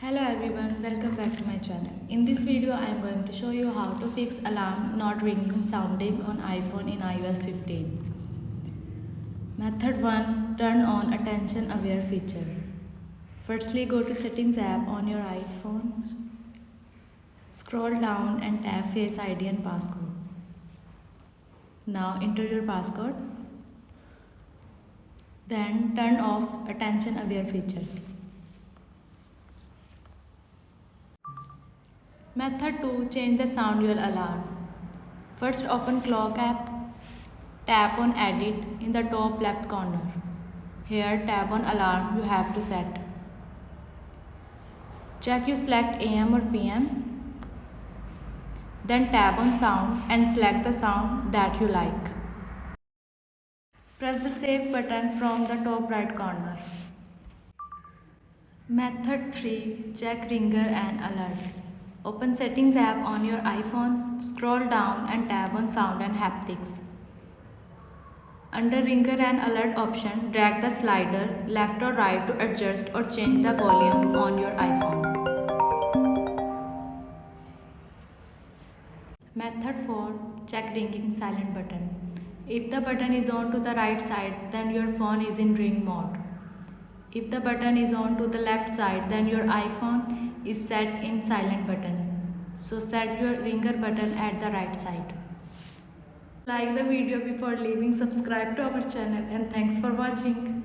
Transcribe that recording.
Hello everyone, welcome back to my channel. In this video, I am going to show you how to fix alarm not ringing sounding on iPhone in iOS 15. Method 1. Turn on attention aware feature. Firstly, go to settings app on your iPhone. Scroll down and tap Face ID and passcode. Now enter your passcode. Then turn off attention aware features. Method 2. Change the sound your alarm. First open clock app. Tap on edit in the top left corner. Here tap on alarm you have to set. Check you select AM or PM. Then tap on sound and select the sound that you like. Press the save button from the top right corner. Method 3. Check ringer and alerts. Open settings app on your iPhone, scroll down and tap on sound and haptics. Under ringer and alert option, drag the slider left or right to adjust or change the volume on your iPhone. Method 4. Check ringing silent button. If the button is on to the right side, then your phone is in ring mode. If the button is on to the left side, then your iPhone is set in silent button. So set your ringer button at the right side. Like the video before leaving, subscribe to our channel, and thanks for watching.